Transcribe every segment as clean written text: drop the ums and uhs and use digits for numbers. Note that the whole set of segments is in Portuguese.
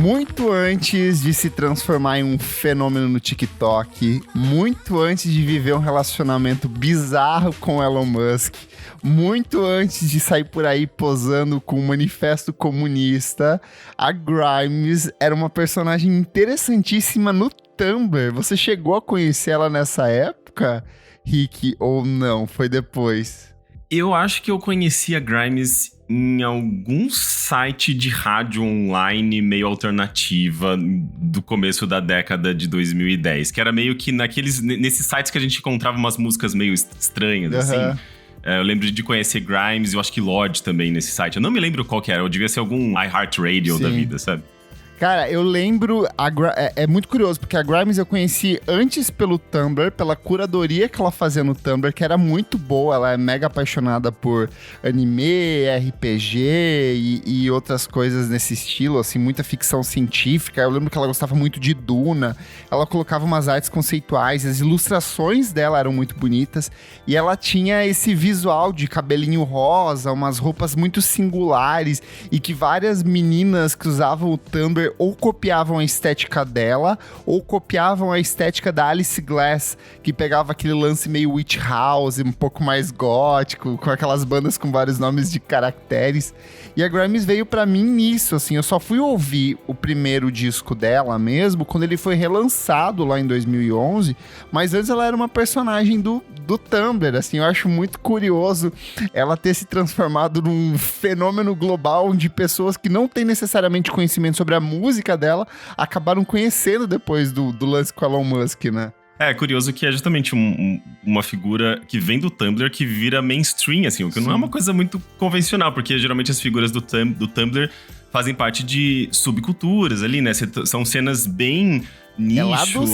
Muito antes de se transformar em um fenômeno no TikTok, muito antes de viver um relacionamento bizarro com Elon Musk, muito antes de sair por aí posando com um manifesto comunista, a Grimes era uma personagem interessantíssima no Tumblr. Você chegou a conhecer ela nessa época, Rick, ou não? Foi depois? Eu acho que eu conheci a Grimes em algum site de rádio online meio alternativa do começo da década de 2010, que era meio que nesses sites que a gente encontrava umas músicas meio estranhas, assim. Eu lembro de conhecer Grimes e eu acho que Lorde também nesse site. Eu não me lembro qual que era, eu devia ser algum iHeartRadio da vida, sabe? Cara, eu lembro, é muito curioso, porque a Grimes eu conheci antes pelo Tumblr, pela curadoria que ela fazia no Tumblr, que era muito boa. Ela é mega apaixonada por anime, RPG e outras coisas nesse estilo, assim, muita ficção científica. Eu lembro que ela gostava muito de Duna, ela colocava umas artes conceituais, as ilustrações dela eram muito bonitas, e ela tinha esse visual de cabelinho rosa, umas roupas muito singulares, e que várias meninas que usavam o Tumblr ou copiavam a estética dela, ou copiavam a estética da Alice Glass, que pegava aquele lance meio witch house, um pouco mais gótico, com aquelas bandas com vários nomes de caracteres. E a Grimes veio pra mim nisso, assim, eu só fui ouvir o primeiro disco dela mesmo, quando ele foi relançado lá em 2011, mas antes ela era uma personagem do Tumblr, assim, eu acho muito curioso ela ter se transformado num fenômeno global, onde pessoas que não têm necessariamente conhecimento sobre a música dela acabaram conhecendo depois do lance com Elon Musk, né? É curioso que é justamente uma figura que vem do Tumblr que vira mainstream, assim, o que não é uma coisa muito convencional, porque geralmente as figuras do Tumblr fazem parte de subculturas ali, né? São cenas bem nicho. É lá do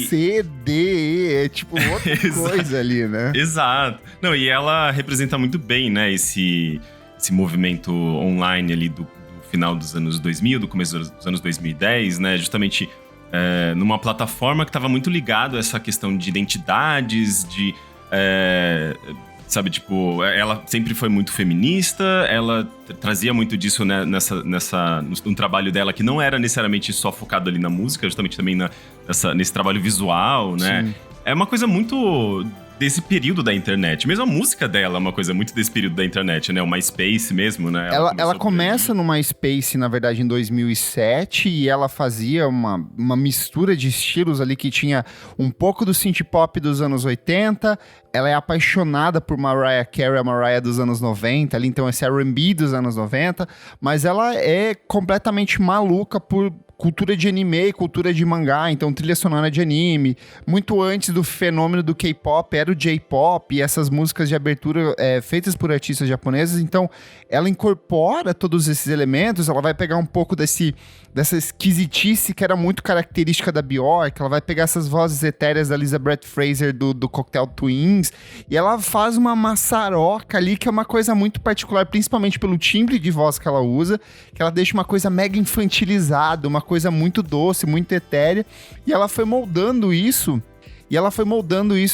CD, é tipo outra coisa ali, né? Exato. Não, e ela representa muito bem, né, esse movimento online ali do final dos anos 2000, do começo dos anos 2010, né? Justamente numa plataforma que estava muito ligado a essa questão de identidades, sabe, tipo, ela sempre foi muito feminista, ela trazia muito disso, né, num trabalho dela que não era necessariamente só focado ali na música, justamente também nesse trabalho visual, né? Sim. É uma coisa muito desse período da internet. Mesmo a música dela é uma coisa muito desse período da internet, né? O MySpace mesmo, né? Ela começa no MySpace, na verdade, em 2007, e ela fazia uma mistura de estilos ali que tinha um pouco do synth pop dos anos 80, ela é apaixonada por Mariah Carey, a Mariah dos anos 90, ali, então esse R&B dos anos 90, mas ela é completamente maluca por cultura de anime e cultura de mangá, então trilha sonora de anime. Muito antes do fenômeno do K-pop, era o J-pop e essas músicas de abertura feitas por artistas japoneses. Então, ela incorpora todos esses elementos, ela vai pegar um pouco dessa esquisitice que era muito característica da Björk, ela vai pegar essas vozes etéreas da Elizabeth Fraser do Cocktail Twins, e ela faz uma maçaroca ali que é uma coisa muito particular, principalmente pelo timbre de voz que ela usa, que ela deixa uma coisa mega infantilizada, uma coisa muito doce, muito etérea, e ela foi moldando isso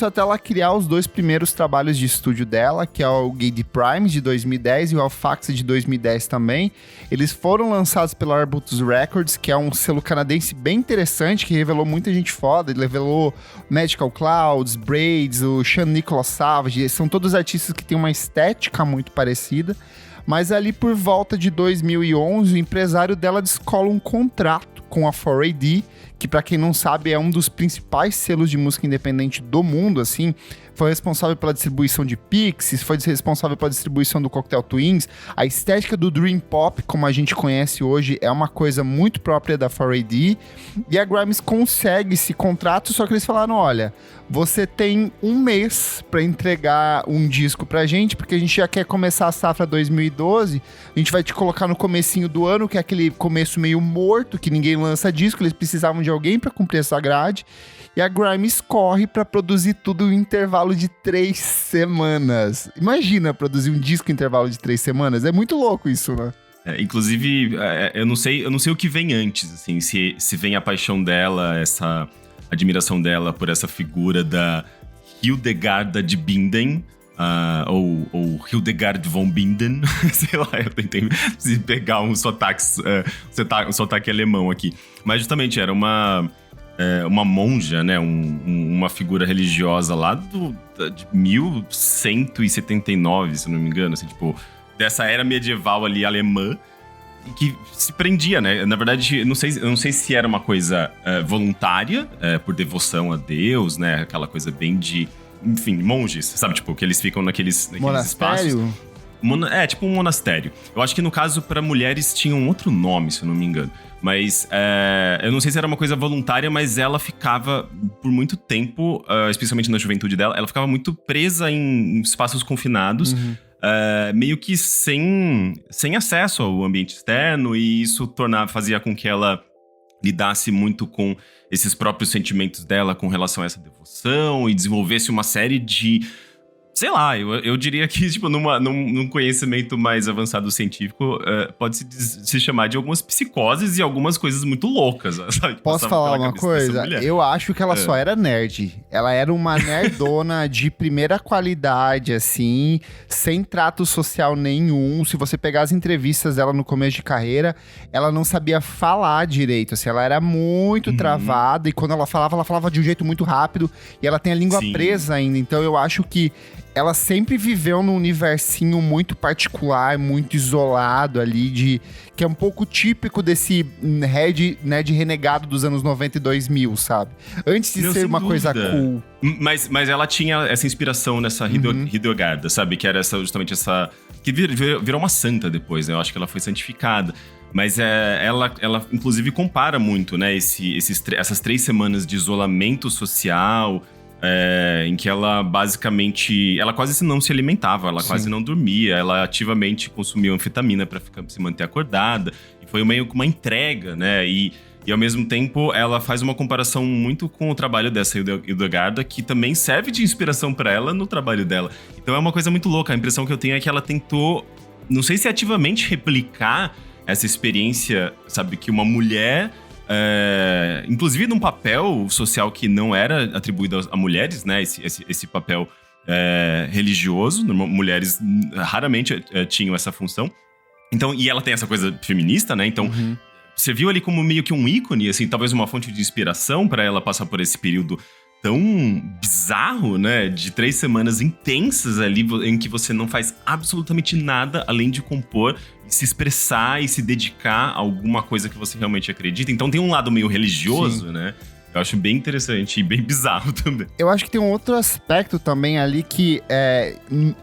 até ela criar os dois primeiros trabalhos de estúdio dela, que é o Gate Prime de 2010 e o Alphax de 2010 também. Eles foram lançados pela Arbutus Records, que é um selo canadense bem interessante, que revelou muita gente foda. Ele revelou Magical Clouds, Braids, o Sean Nicholas Savage, são todos artistas que têm uma estética muito parecida. Mas ali por volta de 2011, o empresário dela descola um contrato com a 4AD, que pra quem não sabe é um dos principais selos de música independente do mundo, assim. Foi responsável pela distribuição de Pixies, foi responsável pela distribuição do Cocktail Twins. A estética do Dream Pop, como a gente conhece hoje, é uma coisa muito própria da 4AD. E a Grimes consegue esse contrato, só que eles falaram, olha, você tem um mês pra entregar um disco pra gente, porque a gente já quer começar a safra 2012, a gente vai te colocar no comecinho do ano, que é aquele começo meio morto, que ninguém lança disco, eles precisavam de alguém pra cumprir essa grade. E a Grimes corre pra produzir tudo em intervalo de 3 semanas. Imagina produzir um disco em intervalo de 3 semanas. É muito louco isso, né? Inclusive, eu não sei o que vem antes, assim, se vem a paixão dela, essa admiração dela por essa figura da Hildegarda de Bingen, ou Hildegard von Bingen, sei lá, eu tentei pegar um sotaque alemão aqui. Mas justamente era uma monja, né, uma figura religiosa lá de 1179, se não me engano, assim, tipo, dessa era medieval ali alemã, que se prendia, né? Na verdade, eu não sei se era uma coisa voluntária, por devoção a Deus, né? Aquela coisa bem de... Enfim, monges, sabe? Tipo, que eles ficam naqueles monastério? Espaços. Tipo um monastério. Eu acho que no caso, para mulheres, tinha um outro nome, se eu não me engano. Mas eu não sei se era uma coisa voluntária, mas ela ficava por muito tempo, especialmente na juventude dela, ela ficava muito presa em espaços confinados, meio que sem acesso ao ambiente externo, e isso fazia com que ela lidasse muito com esses próprios sentimentos dela com relação a essa devoção e desenvolvesse uma série de... Sei lá, eu diria que, tipo, num conhecimento mais avançado científico, pode-se chamar de algumas psicoses e algumas coisas muito loucas, sabe? Posso falar uma coisa? Eu acho que ela só era nerd. Ela era uma nerdona de primeira qualidade, assim, sem trato social nenhum. Se você pegar as entrevistas dela no começo de carreira, ela não sabia falar direito, assim, ela era muito travada, e quando ela falava de um jeito muito rápido, e ela tem a língua presa ainda. Então eu acho que ela sempre viveu num universinho muito particular, muito isolado ali, que é um pouco típico desse nerd renegado dos anos 90 e 2000, sabe? Antes de ser uma coisa cool. Mas ela tinha essa inspiração nessa Hildegard, sabe? Que era justamente essa... Que virou uma santa depois, né? Eu acho que ela foi santificada. Mas ela inclusive, compara muito, né? Essas 3 semanas de isolamento social... em que ela basicamente... Ela quase não se alimentava, ela quase não dormia, ela ativamente consumia anfetamina pra se manter acordada, e foi meio que uma entrega, né? E ao mesmo tempo, ela faz uma comparação muito com o trabalho dessa Hildegard, que também serve de inspiração pra ela no trabalho dela. Então é uma coisa muito louca, a impressão que eu tenho é que ela tentou, não sei se ativamente replicar essa experiência, sabe, que uma mulher... inclusive num papel social que não era atribuído a mulheres, né? Esse papel religioso. Mulheres raramente tinham essa função. Então, e ela tem essa coisa feminista, né? Então, serviu ali como meio que um ícone, assim, talvez uma fonte de inspiração para ela passar por esse período tão bizarro, né? De 3 semanas intensas ali, em que você não faz absolutamente nada além de compor, se expressar e se dedicar a alguma coisa que você realmente acredita. Então tem um lado meio religioso, né? Eu acho bem interessante e bem bizarro também. Eu acho que tem um outro aspecto também ali que,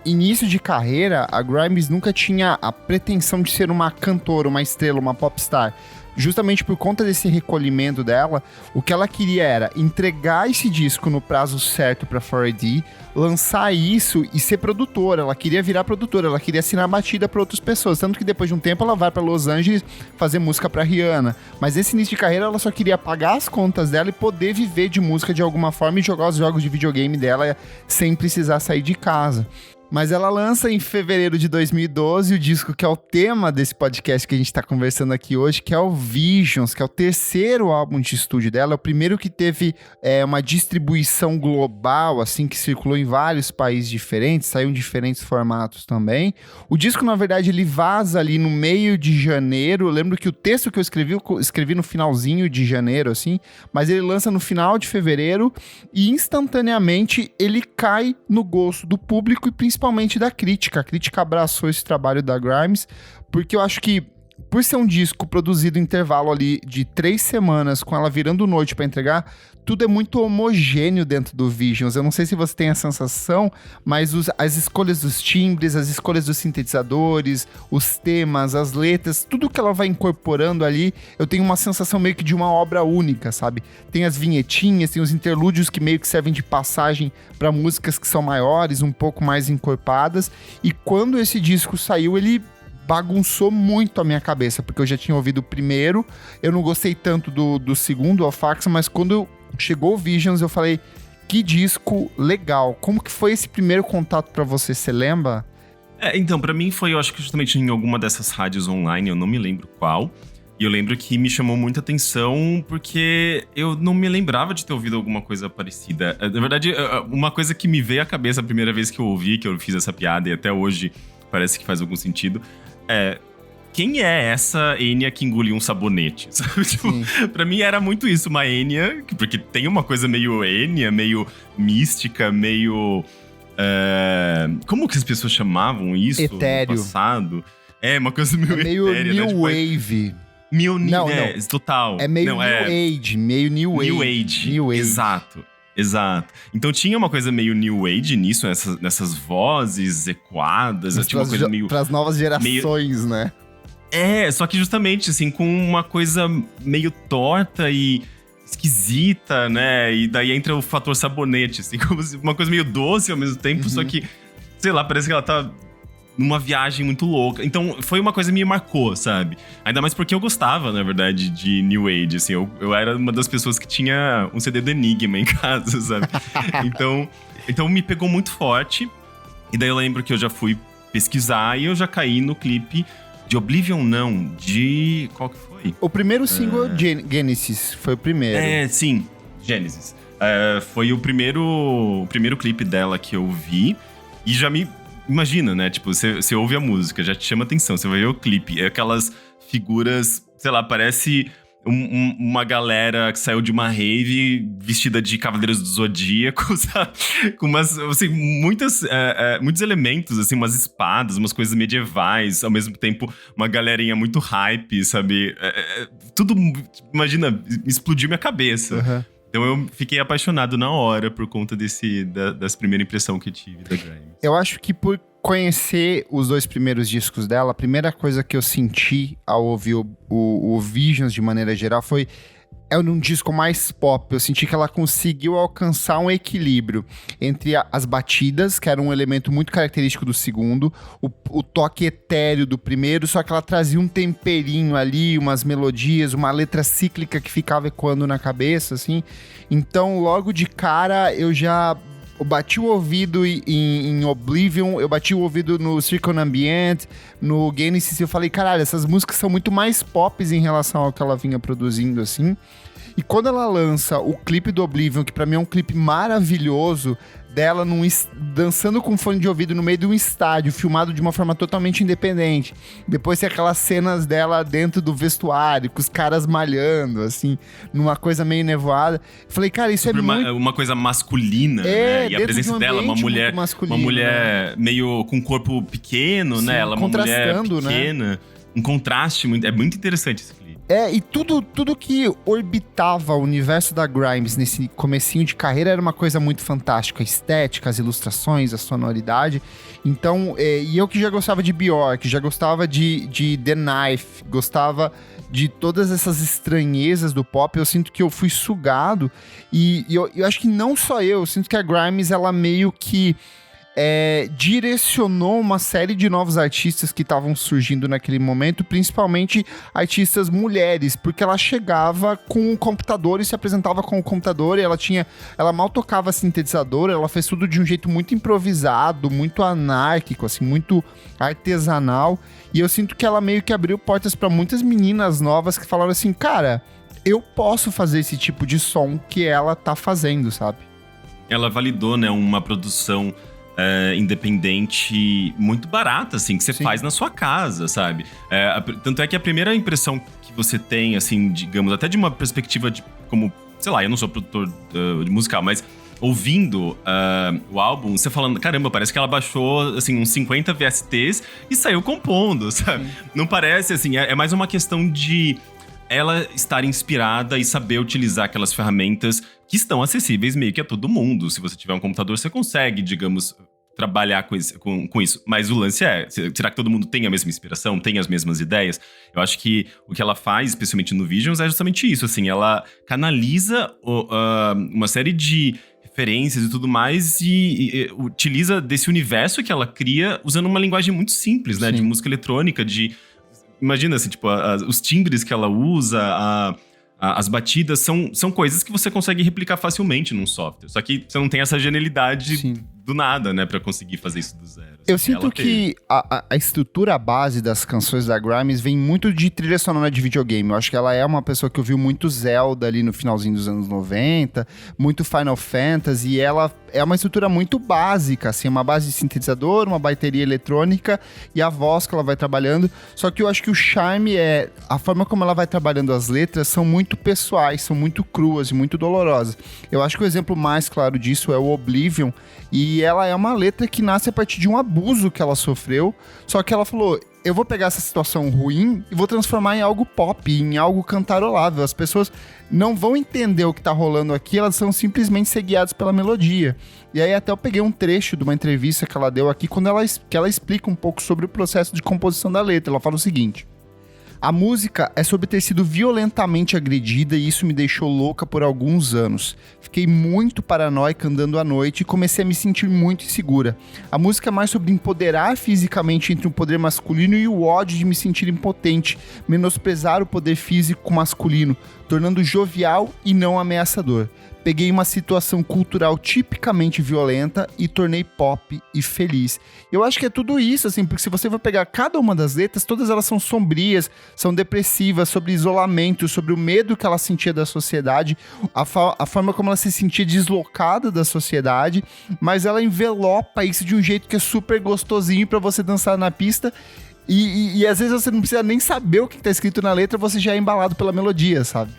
início de carreira, a Grimes nunca tinha a pretensão de ser uma cantora, uma estrela, uma popstar. Justamente por conta desse recolhimento dela, o que ela queria era entregar esse disco no prazo certo pra 4AD, lançar isso e ser produtora. Ela queria virar produtora, ela queria assinar batida pra outras pessoas. Tanto que depois de um tempo ela vai pra Los Angeles fazer música pra Rihanna. Mas nesse início de carreira ela só queria pagar as contas dela e poder viver de música de alguma forma e jogar os jogos de videogame dela sem precisar sair de casa. Mas ela lança em fevereiro de 2012 o disco que é o tema desse podcast que a gente tá conversando aqui hoje, que é o Visions, que é o terceiro álbum de estúdio dela, é o primeiro que teve uma distribuição global, assim, que circulou em vários países diferentes, saiu em diferentes formatos também. O disco, na verdade, ele vaza ali no meio de janeiro. Eu lembro que o texto que eu escrevi no finalzinho de janeiro, assim, mas ele lança no final de fevereiro e instantaneamente ele cai no gosto do público e principalmente da crítica. A crítica abraçou esse trabalho da Grimes, porque eu acho que, por ser um disco produzido em intervalo ali de 3 semanas, com ela virando noite pra entregar, tudo é muito homogêneo dentro do Visions. Eu não sei se você tem a sensação, mas as escolhas dos timbres, as escolhas dos sintetizadores, os temas, as letras, tudo que ela vai incorporando ali, eu tenho uma sensação meio que de uma obra única, sabe? Tem as vinhetinhas, tem os interlúdios que meio que servem de passagem para músicas que são maiores, um pouco mais encorpadas, e quando esse disco saiu, ele bagunçou muito a minha cabeça, porque eu já tinha ouvido o primeiro, eu não gostei tanto do segundo, Alfax, mas quando chegou o Visions, eu falei, que disco legal. Como que foi esse primeiro contato pra você, você lembra? Então, pra mim foi, eu acho que justamente em alguma dessas rádios online, eu não me lembro qual, E eu lembro que me chamou muita atenção porque eu não me lembrava de ter ouvido alguma coisa parecida. Na verdade, uma coisa que me veio à cabeça a primeira vez que eu ouvi, que eu fiz essa piada e até hoje parece que faz algum sentido, é... Quem é essa Enya que engoliu um sabonete? Sabe? Tipo, pra mim era muito isso, uma Enya, porque tem uma coisa meio Enya, meio mística, meio... como que as pessoas chamavam isso etéreo. No passado? É, uma coisa meio etérea, New né? Wave. Não, total. É meio não, Age, meio New Age. New Age. Exato. Então tinha uma coisa meio New Age nisso, nessas vozes ecoadas. Mas tinha uma coisa meio... Pras novas gerações, né? Só que justamente, assim, com uma coisa meio torta e esquisita, né? E daí entra o fator sabonete, assim, como uma coisa meio doce ao mesmo tempo, só que, sei lá, parece que ela tá numa viagem muito louca. Então, foi uma coisa que me marcou, sabe? Ainda mais porque eu gostava, na verdade, de New Age, assim. Eu era uma das pessoas que tinha um CD do Enigma em casa, sabe? Então me pegou muito forte. E daí eu lembro que eu já fui pesquisar e eu já caí no clipe... De Oblivion, não. De... Qual que foi? O primeiro single Genesis foi o primeiro. Sim. Genesis. Foi o primeiro clipe dela que eu vi. E já me... Imagina, né? Tipo, você ouve a música, já te chama atenção. Você vai ver o clipe. É aquelas figuras... Sei lá, parece... uma galera que saiu de uma rave vestida de Cavaleiros do Zodíaco, sabe? Com umas, assim, muitos elementos, assim, umas espadas, umas coisas medievais, ao mesmo tempo uma galerinha muito hype, sabe? Tudo, imagina, explodiu minha cabeça. Uhum. Então eu fiquei apaixonado na hora por conta dessa primeira impressão que eu tive da Grimes. Eu acho que por conhecer os 2 primeiros discos dela, a primeira coisa que eu senti ao ouvir o Visions de maneira geral foi... É um disco mais pop. Eu senti que ela conseguiu alcançar um equilíbrio entre as batidas, que era um elemento muito característico do segundo, o toque etéreo do primeiro, só que ela trazia um temperinho ali, umas melodias, uma letra cíclica que ficava ecoando na cabeça, assim. Então, logo de cara, eu bati o ouvido em Oblivion, eu bati o ouvido no Circumambient, no Genesis, e eu falei, caralho, essas músicas são muito mais pop em relação ao que ela vinha produzindo, assim. E quando ela lança o clipe do Oblivion, que pra mim é um clipe maravilhoso, dela dançando com fone de ouvido no meio de um estádio, filmado de uma forma totalmente independente. Depois tem aquelas cenas dela dentro do vestuário, com os caras malhando, assim, numa coisa meio nevoada. Falei, cara, isso sobre é muito... uma coisa masculina, né? E a presença dela, uma mulher meio com corpo pequeno, sim, né? Ela é uma mulher pequena. Né? Um contraste muito... É muito interessante esse clipe. E tudo que orbitava o universo da Grimes nesse comecinho de carreira era uma coisa muito fantástica. A estética, as ilustrações, a sonoridade. Então, e eu que já gostava de Bjork, já gostava de The Knife, gostava de todas essas estranhezas do pop, eu sinto que eu fui sugado. E eu acho que não só eu sinto que a Grimes, ela meio que... direcionou uma série de novos artistas que estavam surgindo naquele momento, principalmente artistas mulheres, porque ela chegava com um computador e se apresentava com o computador, e ela mal tocava sintetizador, ela fez tudo de um jeito muito improvisado, muito anárquico, assim, muito artesanal, e eu sinto que ela meio que abriu portas para muitas meninas novas que falaram assim, cara, eu posso fazer esse tipo de som que ela tá fazendo, sabe? Ela validou, né, uma produção independente muito barata, assim, que você faz na sua casa, sabe? Tanto é que a primeira impressão que você tem, assim, digamos, até de uma perspectiva de como, sei lá, eu não sou produtor de musical, mas ouvindo o álbum, você falando, caramba, parece que ela baixou, assim, uns 50 VSTs e saiu compondo, sabe? Não parece, assim, é mais uma questão de ela estar inspirada e saber utilizar aquelas ferramentas que estão acessíveis meio que a todo mundo. Se você tiver um computador, você consegue, digamos, trabalhar com isso. Mas o lance será que todo mundo tem a mesma inspiração? Tem as mesmas ideias? Eu acho que o que ela faz, especialmente no Visions, é justamente isso, assim, ela canaliza uma série de referências e tudo mais e utiliza desse universo que ela cria usando uma linguagem muito simples, né? Sim. De música eletrônica, imagina, assim, tipo, os timbres que ela usa, as batidas, são coisas que você consegue replicar facilmente num software. Só que você não tem essa genialidade do nada, né? Pra conseguir fazer isso do zero. Eu sinto que a estrutura base das canções da Grimes vem muito de trilha sonora de videogame. Eu acho que ela é uma pessoa que ouviu muito Zelda ali no finalzinho dos anos 90, muito Final Fantasy, e ela é uma estrutura muito básica, assim, uma base de sintetizador, uma bateria eletrônica e a voz que ela vai trabalhando. Só que eu acho que o charme é a forma como ela vai trabalhando as letras são muito pessoais, são muito cruas e muito dolorosas. Eu acho que o exemplo mais claro disso é o Oblivion, e ela é uma letra que nasce a partir de um abuso que ela sofreu, só que ela falou, eu vou pegar essa situação ruim e vou transformar em algo pop, em algo cantarolável. As pessoas não vão entender o que tá rolando aqui, elas são simplesmente ser guiadas pela melodia. E aí até eu peguei um trecho de uma entrevista que ela deu aqui, que ela explica um pouco sobre o processo de composição da letra. Ela fala o seguinte: a música é sobre ter sido violentamente agredida e isso me deixou louca por alguns anos. Fiquei muito paranoica andando à noite e comecei a me sentir muito insegura. A música é mais sobre empoderar fisicamente entre o poder masculino e o ódio de me sentir impotente, menosprezar o poder físico masculino, tornando jovial e não ameaçador. Peguei uma situação cultural tipicamente violenta e tornei pop e feliz. Eu acho que é tudo isso, assim, porque se você for pegar cada uma das letras, todas elas são sombrias, são depressivas, sobre isolamento, sobre o medo que ela sentia da sociedade, a forma como ela se sentia deslocada da sociedade, mas ela envelopa isso de um jeito que é super gostosinho pra você dançar na pista. E às vezes você não precisa nem saber o que tá escrito na letra, você já é embalado pela melodia, sabe?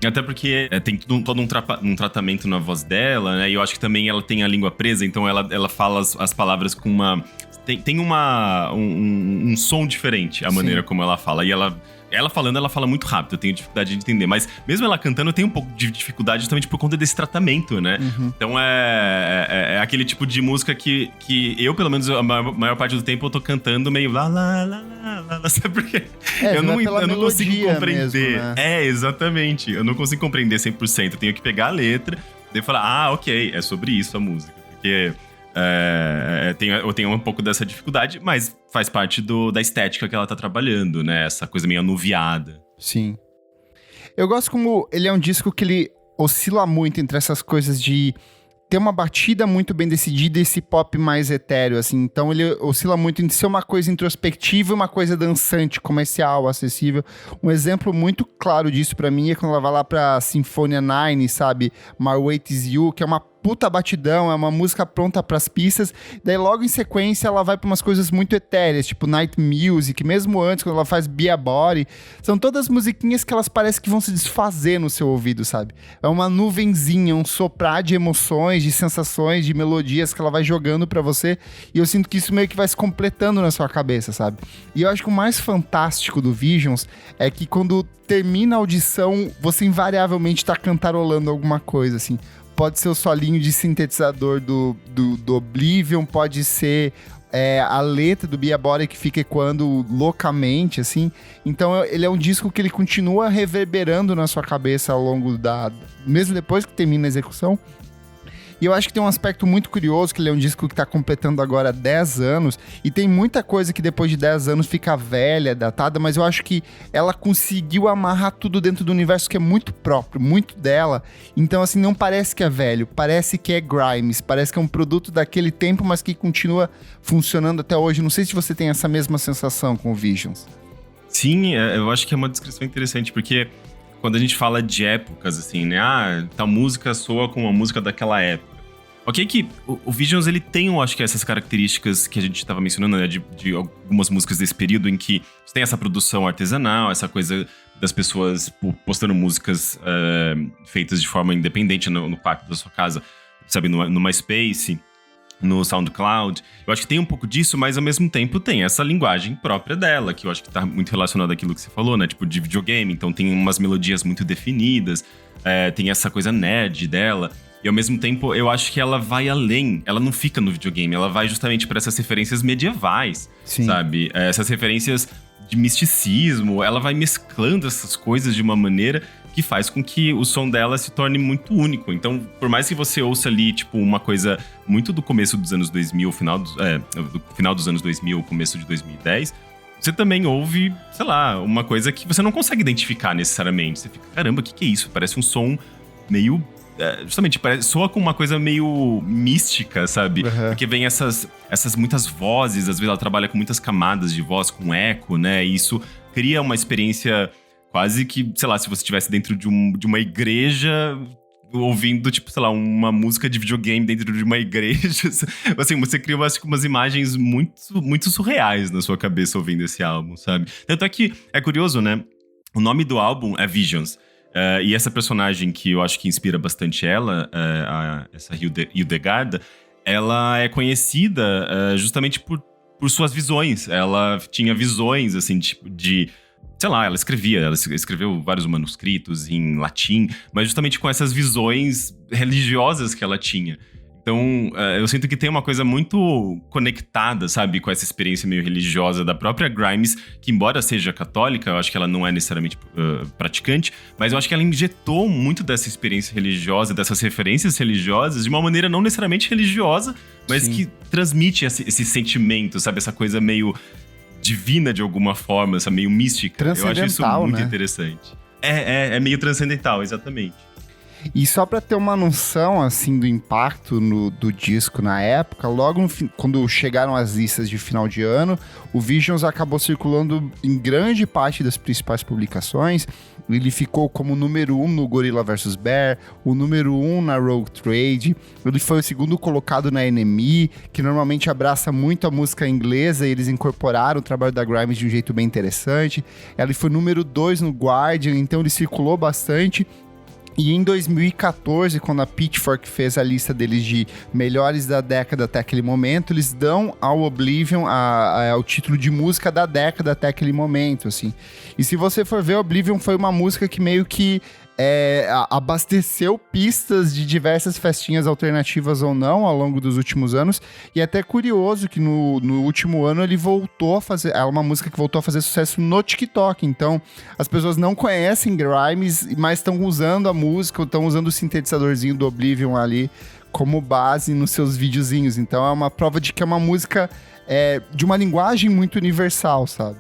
Até porque tem todo um tratamento na voz dela, né? E eu acho que também ela tem a língua presa, então ela fala as palavras com uma... Tem um som diferente, a maneira como ela fala. E ela falando, ela fala muito rápido, eu tenho dificuldade de entender. Mas mesmo ela cantando, eu tenho um pouco de dificuldade justamente por conta desse tratamento, né? Uhum. Então é aquele tipo de música que eu, pelo menos, a maior parte do tempo, eu tô cantando meio lá, sabe por quê? Eu não consigo compreender. Mesmo, né? Exatamente. Eu não consigo compreender 100%. Eu tenho que pegar a letra e falar, ok, é sobre isso a música. Porque... eu tenho um pouco dessa dificuldade, mas faz parte da estética que ela tá trabalhando, né? Essa coisa meio anuviada. Sim. Eu gosto como ele é um disco que ele oscila muito entre essas coisas de ter uma batida muito bem decidida e esse pop mais etéreo, assim. Então ele oscila muito entre ser uma coisa introspectiva e uma coisa dançante, comercial, acessível. Um exemplo muito claro disso pra mim é quando ela vai lá pra Symphonia 9, sabe? My Weight Is You, que é uma puta batidão, é uma música pronta pras pistas. Daí logo em sequência ela vai pra umas coisas muito etéreas, tipo Night Music, mesmo antes, quando ela faz Be A Body. São todas musiquinhas que elas parecem que vão se desfazer no seu ouvido, sabe? É uma nuvenzinha, um soprar de emoções, de sensações, de melodias que ela vai jogando pra você. E eu sinto que isso meio que vai se completando na sua cabeça, sabe? E eu acho que o mais fantástico do Visions é que quando termina a audição, você invariavelmente tá cantarolando alguma coisa, assim. Pode ser o solinho de sintetizador do Oblivion, pode ser a letra do Be A Body que fica ecoando loucamente, assim. Então ele é um disco que ele continua reverberando na sua cabeça ao longo mesmo depois que termina a execução. E eu acho que tem um aspecto muito curioso, que ele é um disco que tá completando agora 10 anos, e tem muita coisa que depois de 10 anos fica velha, datada, mas eu acho que ela conseguiu amarrar tudo dentro do universo que é muito próprio, muito dela. Então, assim, não parece que é velho, parece que é Grimes, parece que é um produto daquele tempo, mas que continua funcionando até hoje. Não sei se você tem essa mesma sensação com o Visions. Sim, eu acho que é uma descrição interessante, porque quando a gente fala de épocas, assim, né? Tal música soa com a música daquela época. Ok que o Visions, ele tem, eu acho que essas características que a gente estava mencionando, né? De algumas músicas desse período em que você tem essa produção artesanal, essa coisa das pessoas postando músicas feitas de forma independente no quarto da sua casa, sabe? No MySpace, no SoundCloud. Eu acho que tem um pouco disso, mas ao mesmo tempo tem essa linguagem própria dela, que eu acho que tá muito relacionada àquilo que você falou, né? Tipo, de videogame. Então tem umas melodias muito definidas, tem essa coisa nerd dela. E ao mesmo tempo, eu acho que ela vai além. Ela não fica no videogame, ela vai justamente para essas referências medievais, Sim. sabe? Essas referências de misticismo. Ela vai mesclando essas coisas de uma maneira que faz com que o som dela se torne muito único. Então, por mais que você ouça ali, tipo, uma coisa muito do começo dos anos 2000, do final dos anos 2000, começo de 2010... Você também ouve, sei lá, uma coisa que você não consegue identificar necessariamente. Você fica, caramba, o que é isso? Parece um som meio justamente, soa com uma coisa meio mística, sabe? Uhum. Porque vem essas muitas vozes, às vezes ela trabalha com muitas camadas de voz, com eco, né? E isso cria uma experiência quase que, sei lá, se você estivesse dentro de uma igreja ouvindo, tipo, sei lá, uma música de videogame dentro de uma igreja. Assim, você cria umas imagens muito, muito surreais na sua cabeça ouvindo esse álbum, sabe? Tanto é que é curioso, né? O nome do álbum é Visions. E essa personagem que eu acho que inspira bastante ela, essa Hildegard, ela é conhecida justamente por suas visões. Ela tinha visões, assim, tipo, sei lá, ela escreveu vários manuscritos em latim, mas justamente com essas visões religiosas que ela tinha. Então, eu sinto que tem uma coisa muito conectada, sabe, com essa experiência meio religiosa da própria Grimes, que embora seja católica, eu acho que ela não é necessariamente praticante, mas eu acho que ela injetou muito dessa experiência religiosa, dessas referências religiosas, de uma maneira não necessariamente religiosa, mas que transmite esse sentimento, sabe, essa coisa meio divina de alguma forma, essa meio mística. Eu acho isso muito interessante. É meio transcendental, exatamente. E só pra ter uma noção, assim, do impacto do disco na época, logo quando chegaram as listas de final de ano, o Visions acabou circulando em grande parte das principais publicações. Ele ficou como número 1 no Gorilla vs Bear, o número 1 na Rogue Trade. Ele foi o segundo colocado na NME, que normalmente abraça muito a música inglesa, e eles incorporaram o trabalho da Grimes de um jeito bem interessante. Ele foi número 2 no Guardian, então ele circulou bastante. E em 2014, quando a Pitchfork fez a lista deles de melhores da década até aquele momento, eles dão ao Oblivion o título de música da década até aquele momento, assim. E se você for ver, Oblivion foi uma música que meio que abasteceu pistas de diversas festinhas alternativas ou não ao longo dos últimos anos, e é até curioso que no último ano ele voltou a fazer, é uma música que voltou a fazer sucesso no TikTok, então as pessoas não conhecem Grimes, mas estão usando a música, estão usando o sintetizadorzinho do Oblivion ali como base nos seus videozinhos, então é uma prova de que é uma música de uma linguagem muito universal, sabe?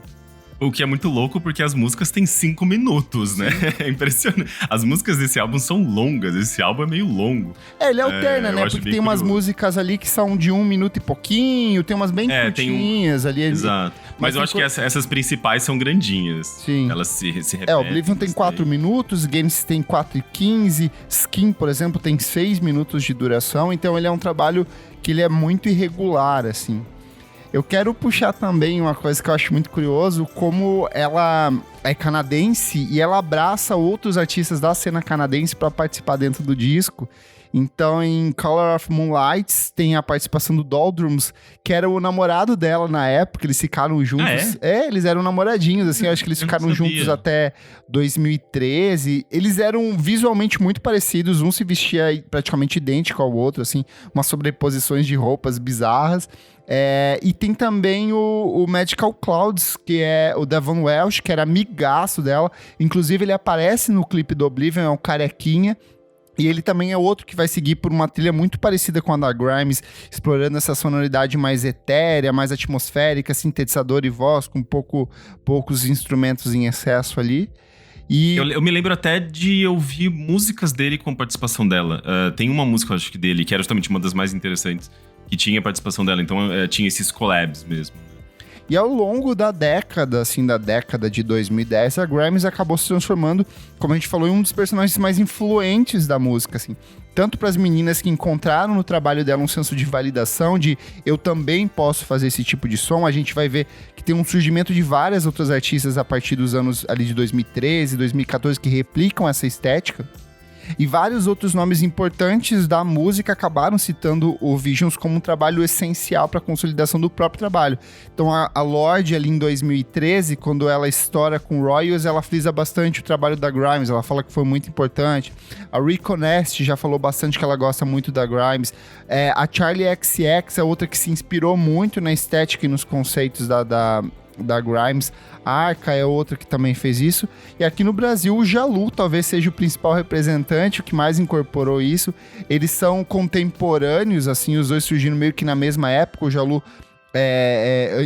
O que é muito louco, porque as músicas têm 5 minutos, né? É impressionante. As músicas desse álbum são longas, esse álbum é meio longo. Ele alterna, né? Porque tem umas músicas ali que são de 1 minuto e pouquinho, tem umas bem curtinhas ali. Exato. Mas eu acho que essas principais são grandinhas. Sim. Elas se repetem. Oblivion tem 4 minutos, Games tem 4 e 15, Skin, por exemplo, tem 6 minutos de duração, então ele é um trabalho que ele é muito irregular, assim. Eu quero puxar também uma coisa que eu acho muito curioso, como ela é canadense e ela abraça outros artistas da cena canadense para participar dentro do disco. Então, em Color of Moonlight, tem a participação do Doldrums, que era o namorado dela na época, eles ficaram juntos. Eles eram namoradinhos, assim, acho que eles ficaram juntos até 2013. Eles eram visualmente muito parecidos, um se vestia praticamente idêntico ao outro, assim, umas sobreposições de roupas bizarras. E tem também o Magical Clouds, que é o Devon Welsh, que era amigaço dela. Inclusive, ele aparece no clipe do Oblivion, é um carequinha. E ele também é outro que vai seguir por uma trilha muito parecida com a da Grimes, explorando essa sonoridade mais etérea, mais atmosférica, sintetizador e voz, com poucos instrumentos em excesso ali. E eu me lembro até de ouvir músicas dele com participação dela. Tem uma música, acho que dele, que era justamente uma das mais interessantes, que tinha participação dela, então tinha esses collabs mesmo. E ao longo da década de 2010, a Grimes acabou se transformando, como a gente falou, em um dos personagens mais influentes da música, assim. Tanto para as meninas que encontraram no trabalho dela um senso de validação, de eu também posso fazer esse tipo de som. A gente vai ver que tem um surgimento de várias outras artistas a partir dos anos ali de 2013, 2014, que replicam essa estética. E vários outros nomes importantes da música acabaram citando o Visions como um trabalho essencial para a consolidação do próprio trabalho. Então a Lorde ali em 2013, quando ela estoura com Royals, ela frisa bastante o trabalho da Grimes, ela fala que foi muito importante. A Rico Nest já falou bastante que ela gosta muito da Grimes. A Charli XCX é outra que se inspirou muito na estética e nos conceitos da Grimes. A Arca é outra que também fez isso. E aqui no Brasil, o Jalu talvez seja o principal representante, o que mais incorporou isso. Eles são contemporâneos, assim, os dois surgiram meio que na mesma época. O Jalu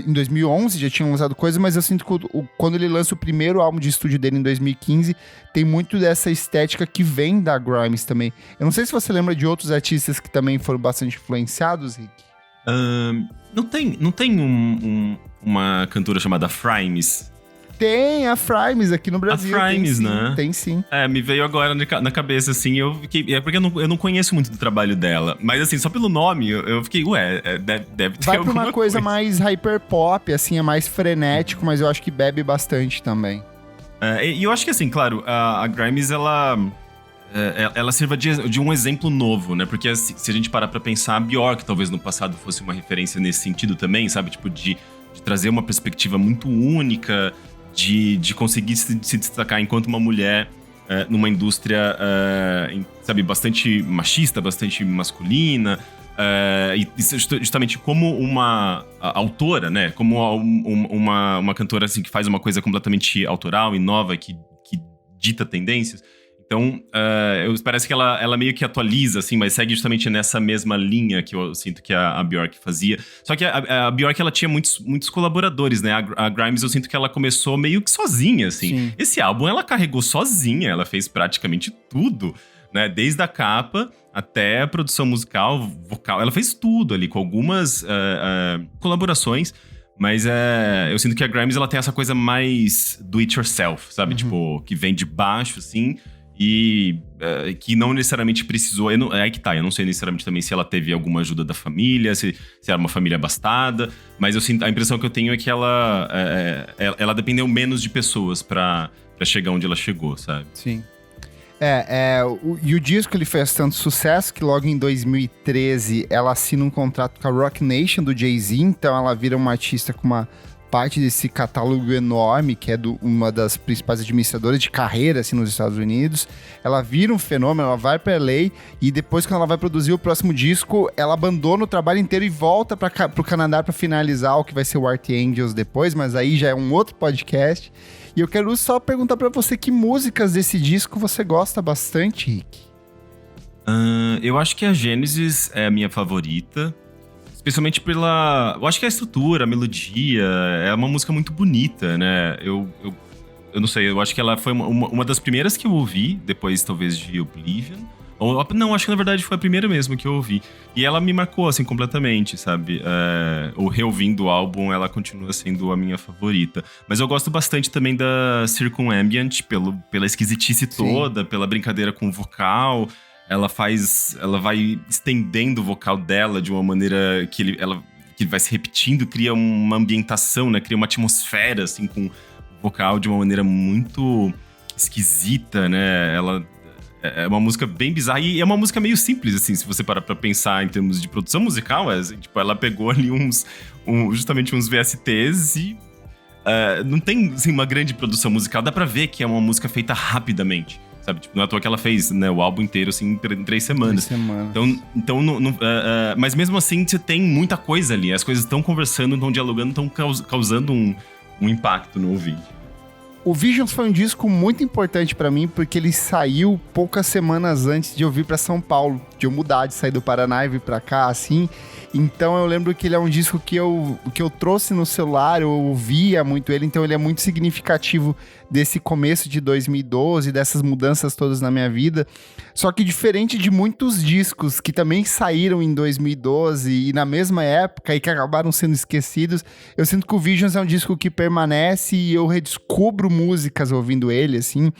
Em 2011 já tinham lançado coisa, mas eu sinto que quando ele lança o primeiro álbum de estúdio dele em 2015, tem muito dessa estética que vem da Grimes também. Eu não sei se você lembra de outros artistas que também foram bastante influenciados, Rick. Não tem uma cantora chamada Frames? Tem a Frames aqui no Brasil. A Frames, tem, né? Tem sim. Me veio agora na cabeça, assim, eu fiquei... É porque eu não conheço muito do trabalho dela. Mas, assim, só pelo nome, eu fiquei, deve ter Vai pra alguma uma coisa mais hyperpop, assim, é mais frenético, mas eu acho que bebe bastante também. E eu acho que, assim, claro, a Grimes, ela sirva de um exemplo novo, né? Porque se a gente parar pra pensar, a Bjork talvez no passado fosse uma referência nesse sentido também, sabe? Tipo, de trazer uma perspectiva muito única, de conseguir se destacar enquanto uma mulher numa indústria, sabe, bastante machista, bastante masculina, e justamente como uma autora, né? Como uma cantora assim, que faz uma coisa completamente autoral e nova, que dita tendências. Então, parece que ela meio que atualiza, assim, mas segue justamente nessa mesma linha que eu sinto que a Bjork fazia. Só que a Bjork, ela tinha muitos colaboradores, né? A Grimes, eu sinto que ela começou meio que sozinha, assim. Sim. Esse álbum, ela carregou sozinha, ela fez praticamente tudo, né? Desde a capa até a produção musical, vocal. Ela fez tudo ali, com algumas colaborações. Mas eu sinto que a Grimes, ela tem essa coisa mais do it yourself, sabe? Uhum. Tipo, que vem de baixo, assim... E que não necessariamente precisou... Aí que tá, eu não sei necessariamente também se ela teve alguma ajuda da família, se era uma família abastada, mas a impressão que eu tenho é que ela dependeu menos de pessoas pra chegar onde ela chegou, sabe? Sim. E o disco ele fez tanto sucesso que logo em 2013 ela assina um contrato com a Roc Nation do Jay-Z, então ela vira uma artista com uma parte desse catálogo enorme, que é uma das principais administradoras de carreira assim, nos Estados Unidos. Ela vira um fenômeno, ela vai pra LA e depois, quando ela vai produzir o próximo disco, ela abandona o trabalho inteiro e volta pro Canadá pra finalizar o que vai ser o Art Angels depois, mas aí já é um outro podcast. E eu quero só perguntar pra você que músicas desse disco você gosta bastante, Rick? Eu acho que a Genesis é a minha favorita. Especialmente pela... Eu acho que a estrutura, a melodia... É uma música muito bonita, né? Eu não sei, eu acho que ela foi uma das primeiras que eu ouvi, depois talvez de Oblivion. Não, acho que na verdade foi a primeira mesmo que eu ouvi. E ela me marcou, assim, completamente, sabe? O reouvindo o álbum, ela continua sendo a minha favorita. Mas eu gosto bastante também da Circumambient, pela esquisitice toda, pela brincadeira com o vocal... Ela vai estendendo o vocal dela de uma maneira que que vai se repetindo, cria uma ambientação, né? Cria uma atmosfera, assim, com o vocal de uma maneira muito esquisita, né? Ela é uma música bem bizarra e é uma música meio simples, assim, se você parar pra pensar em termos de produção musical. Assim, tipo, ela pegou ali justamente uns VSTs e não tem, assim, uma grande produção musical. Dá pra ver que é uma música feita rapidamente. Sabe? Tipo, não é à toa que ela fez, né, o álbum inteiro, assim, em 3 semanas. 3 semanas. Então mas mesmo assim, você tem muita coisa ali. As coisas estão conversando, estão dialogando, estão causando um impacto no ouvinte. O Visions foi um disco muito importante pra mim, porque ele saiu poucas semanas antes de eu vir pra São Paulo. De eu mudar, de sair do Paraná e vir pra cá, assim... Então eu lembro que ele é um disco que eu trouxe no celular, eu ouvia muito ele, então ele é muito significativo desse começo de 2012, dessas mudanças todas na minha vida. Só que diferente de muitos discos que também saíram em 2012 e na mesma época e que acabaram sendo esquecidos, eu sinto que o Visions é um disco que permanece e eu redescubro músicas ouvindo ele, assim...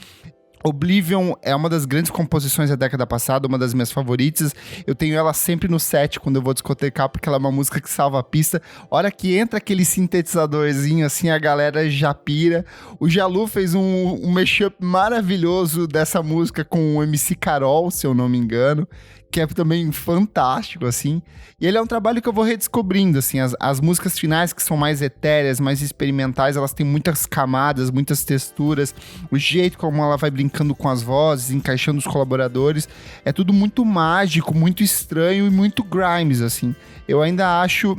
Oblivion é uma das grandes composições da década passada, uma das minhas favoritas. Eu tenho ela sempre no set quando eu vou discotecar, porque ela é uma música que salva a pista. Hora que entra aquele sintetizadorzinho, assim, a galera já pira. O Jalu fez um mashup maravilhoso dessa música com o MC Carol, se eu não me engano, que é também fantástico, assim. E ele é um trabalho que eu vou redescobrindo, assim. As músicas finais, que são mais etéreas, mais experimentais, elas têm muitas camadas, muitas texturas. O jeito como ela vai brincando com as vozes, encaixando os colaboradores, é tudo muito mágico, muito estranho e muito Grimes, assim. Eu ainda acho...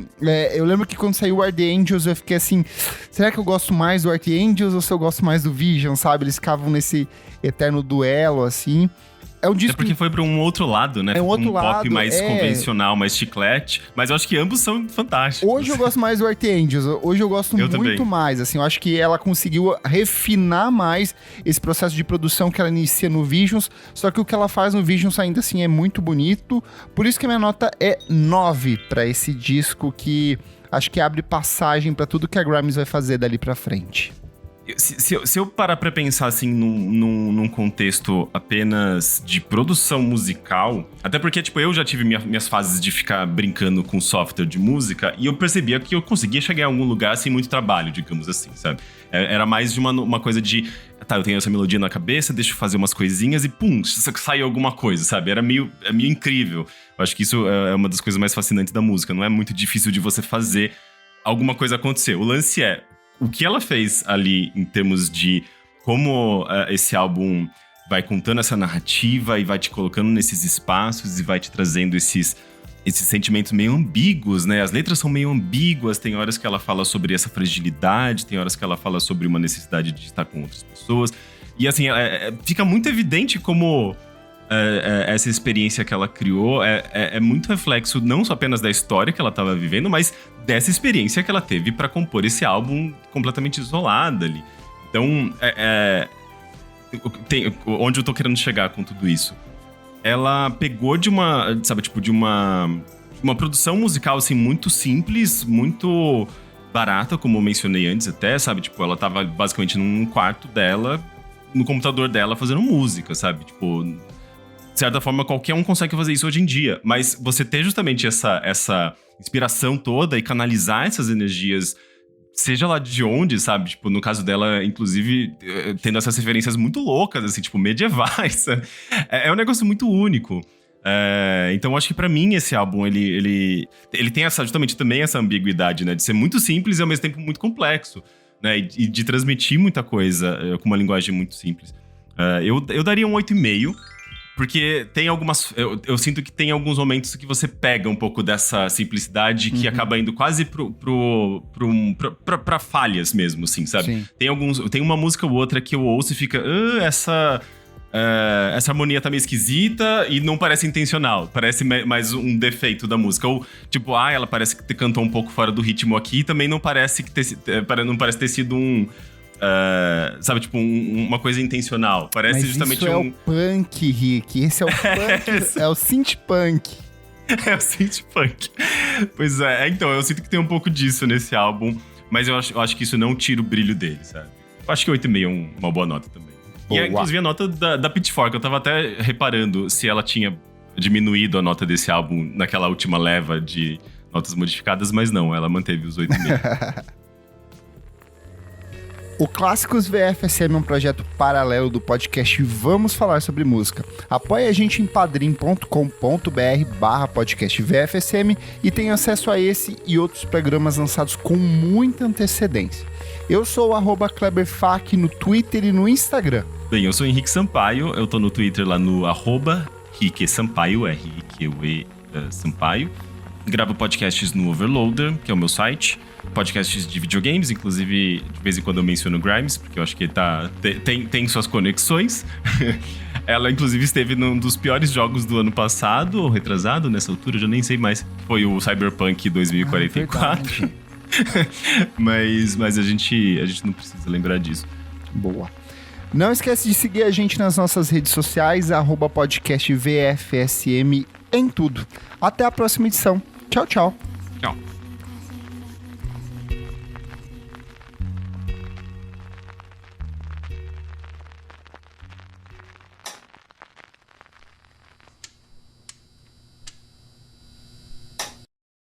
eu lembro que quando saiu o Art Angels, eu fiquei assim... Será que eu gosto mais do Art Angels ou se eu gosto mais do Vision, sabe? Eles ficavam nesse eterno duelo, assim... É um disco... É porque foi pra um outro lado, né? É um outro lado, pop mais convencional, mais chiclete. Mas eu acho que ambos são fantásticos. Hoje eu gosto mais do Earth Angels. Hoje eu gosto muito também. mais. Assim, eu acho que ela conseguiu refinar mais esse processo de produção que ela inicia no Visions. Só que o que ela faz no Visions ainda assim é muito bonito. Por isso que a minha nota é 9 pra esse disco, que acho que abre passagem pra tudo que a Grimes vai fazer dali pra frente. Se eu parar pra pensar assim num contexto apenas de produção musical, até porque, tipo, eu já tive minhas fases de ficar brincando com software de música e eu percebia que eu conseguia chegar em algum lugar sem muito trabalho, digamos assim, sabe? Era mais de uma coisa de, tá, eu tenho essa melodia na cabeça, deixa eu fazer umas coisinhas e pum, sai alguma coisa, sabe? Era meio incrível. Eu acho que isso é uma das coisas mais fascinantes da música, não é muito difícil de você fazer alguma coisa acontecer. O lance é, o que ela fez ali em termos de como esse álbum vai contando essa narrativa e vai te colocando nesses espaços e vai te trazendo esses sentimentos meio ambíguos, né? As letras são meio ambíguas, tem horas que ela fala sobre essa fragilidade, tem horas que ela fala sobre uma necessidade de estar com outras pessoas. E assim, fica muito evidente como essa experiência que ela criou é muito reflexo não só apenas da história que ela estava vivendo, mas dessa experiência que ela teve para compor esse álbum completamente isolada ali. Então, onde eu tô querendo chegar com tudo isso? Ela pegou de uma produção musical assim muito simples, muito barata, como eu mencionei antes até, sabe? Tipo, ela tava basicamente num quarto dela, no computador dela, fazendo música, sabe? Tipo, de certa forma, qualquer um consegue fazer isso hoje em dia. Mas você ter justamente essa inspiração toda e canalizar essas energias, seja lá de onde, sabe? Tipo, no caso dela, inclusive, tendo essas referências muito loucas, assim, tipo, medievais. É um negócio muito único. Então, eu acho que pra mim, esse álbum, ele tem justamente também essa ambiguidade, né? De ser muito simples e, ao mesmo tempo, muito complexo, né? E de transmitir muita coisa com uma linguagem muito simples. Eu daria um 8,5. Porque tem algumas... Eu sinto que tem alguns momentos que você pega um pouco dessa simplicidade que acaba indo quase pra falhas mesmo, assim, sabe? Sim. Tem uma música ou outra que eu ouço e fica... essa harmonia tá meio esquisita e não parece intencional. Parece mais um defeito da música. Ou, tipo, ela parece que cantou um pouco fora do ritmo aqui e também não parece ter sido um... sabe, tipo, uma coisa intencional. Parece. Mas justamente isso é o punk, Rick. Esse é o punk, é o synth punk. É o synth punk. Pois então, eu sinto que tem um pouco disso nesse álbum, mas eu acho que isso não tira o brilho dele, sabe? Eu acho que 8,5 é uma boa nota também. Boa. E inclusive a nota da Pitchfork, eu tava até reparando se ela tinha diminuído a nota desse álbum naquela última leva de notas modificadas, mas não, ela manteve os 8,5. O Clássicos VFSM é um projeto paralelo do podcast Vamos Falar Sobre Música. Apoie a gente em padrim.com.br/podcast VFSM e tenha acesso a esse e outros programas lançados com muita antecedência. Eu sou o @KleberFak no Twitter e no Instagram. Bem, eu sou o Henrique Sampaio, eu tô no Twitter lá no @RiqueSampaio, R-I-Q-E Sampaio. Gravo podcasts no Overloader, que é o meu site. Podcasts de videogames, inclusive de vez em quando eu menciono Grimes, porque eu acho que tem suas conexões. Ela, inclusive, esteve num dos piores jogos do ano passado, ou retrasado, nessa altura, eu já nem sei mais. Foi o Cyberpunk 2044. Mas a gente não precisa lembrar disso. Boa. Não esquece de seguir a gente nas nossas redes sociais, @podcastvfsm em tudo. Até a próxima edição. Tchau, tchau.